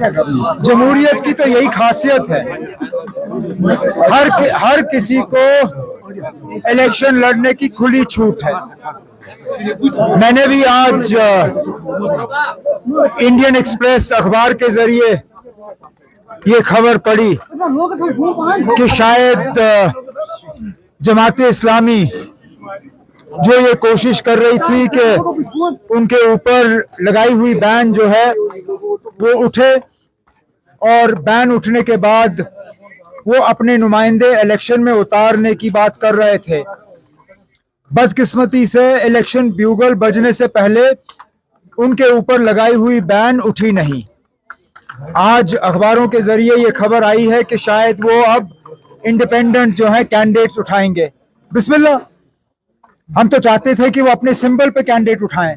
जमहूरियत की तो यही खासियत है, हर किसी को इलेक्शन लड़ने की खुली छूट है। मैंने भी आज इंडियन एक्सप्रेस अखबार के जरिए ये खबर पढ़ी कि शायद जमाते इस्लामी जो ये कोशिश कर रही थी कि उनके ऊपर लगाई हुई बैन जो है वो उठे, और बैन उठने के बाद वो अपने नुमाइंदे इलेक्शन में उतारने की बात कर रहे थे। बदकिस्मती से इलेक्शन ब्यूगल बजने से पहले उनके ऊपर लगाई हुई बैन उठी नहीं। आज अखबारों के जरिए ये खबर आई है कि शायद वो अब इंडिपेंडेंट जो है कैंडिडेट्स उठाएंगे। बिस्मिल्लाह, हम तो चाहते थे कि वो अपने सिंबल पे कैंडिडेट उठाएं,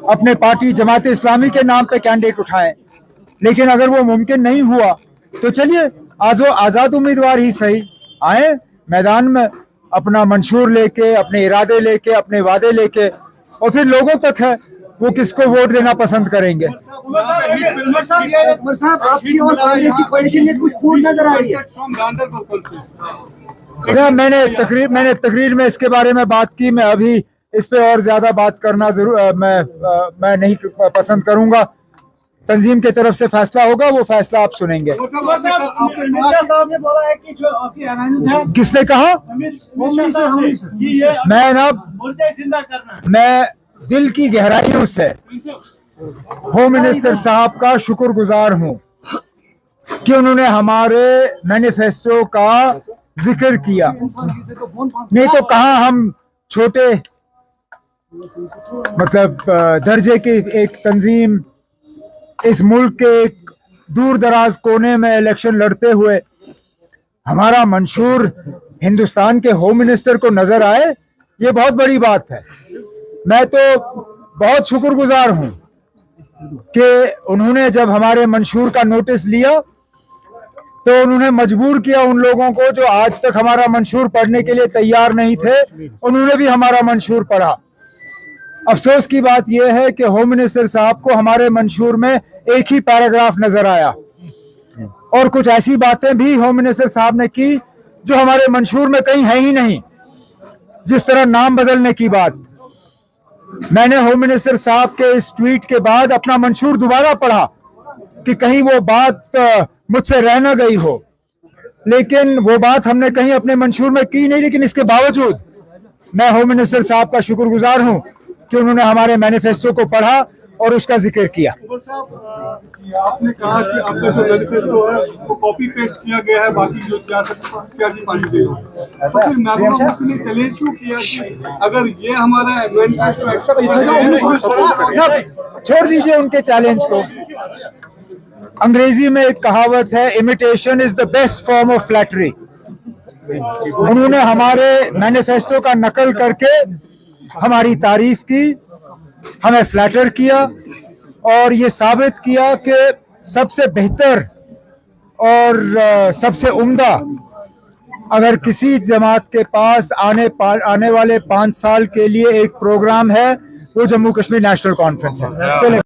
अपने पार्टी जमात इस्लामी के नाम पे कैंडिडेट उठाएं, लेकिन अगर वो मुमकिन नहीं हुआ तो चलिए आजाद उम्मीदवार ही सही आए मैदान में, अपना मंशूर लेके, अपने इरादे लेके, अपने वादे लेके, और फिर लोगों तक है वो किसको वोट देना पसंद करेंगे। मैंने तकरीर में इसके बारे में बात की। मैं अभी इस पे और ज्यादा बात करना मैं नहीं पसंद करूंगा। तंजीम की तरफ से फैसला होगा, वो फैसला आप सुनेंगे। किसने कहा? मैं दिल की गहराइयों से होम मिनिस्टर साहब का शुक्रगुजार हूं कि उन्होंने हमारे मैनिफेस्टो का जिक्र किया। नहीं तो कहाँ हम छोटे मतलब दर्जे की एक तंजीम इस मुल्क के एक दूर दराज कोने में इलेक्शन लड़ते हुए हमारा मंशूर हिंदुस्तान के होम मिनिस्टर को नजर आए, ये बहुत बड़ी बात है। मैं तो बहुत शुक्रगुजार हूं कि उन्होंने जब हमारे मंशूर का नोटिस लिया तो उन्होंने मजबूर किया उन लोगों को जो आज तक हमारा मंशूर पढ़ने के लिए तैयार नहीं थे, उन्होंने भी हमारा मंशूर पढ़ा। अफसोस की बात यह है कि होम मिनिस्टर साहब को हमारे मंशूर में एक ही पैराग्राफ नजर आया, और कुछ ऐसी बातें भी होम मिनिस्टर साहब ने की जो हमारे मंशूर में कहीं है ही नहीं, जिस तरह नाम बदलने की बात। मैंने होम मिनिस्टर साहब के इस ट्वीट के बाद अपना मंशूर दोबारा पढ़ा कि कहीं वो बात मुझसे रह न गई हो, लेकिन वो बात हमने कहीं अपने मंशूर में की नहीं। लेकिन इसके बावजूद मैं होम मिनिस्टर साहब का शुक्रगुजार हूं कि उन्होंने हमारे मैनिफेस्टो को पढ़ा और उसका जिक्र किया। आपने कहा कि आपका जो मैनिफेस्टो है वो कॉपी पेस्ट किया गया है बाकी जो सियासी पार्टी तो फिर महबूबा मुफ्ती ने चैलेंज क्यों किया कि अगर ये हमारा मैनिफेस्टो छोड़ दीजिए उनके चैलेंज को। अंग्रेजी में एक कहावत है, imitation is the best form of flattery. उन्होंने हमारे मैनिफेस्टो का नकल करके हमारी तारीफ की, हमें फ्लैटर किया, और ये साबित किया कि सबसे बेहतर और सबसे उम्दा अगर किसी जमात के पास आने वाले 5 साल के लिए एक प्रोग्राम है वो जम्मू कश्मीर नेशनल कॉन्फ्रेंस है। चले।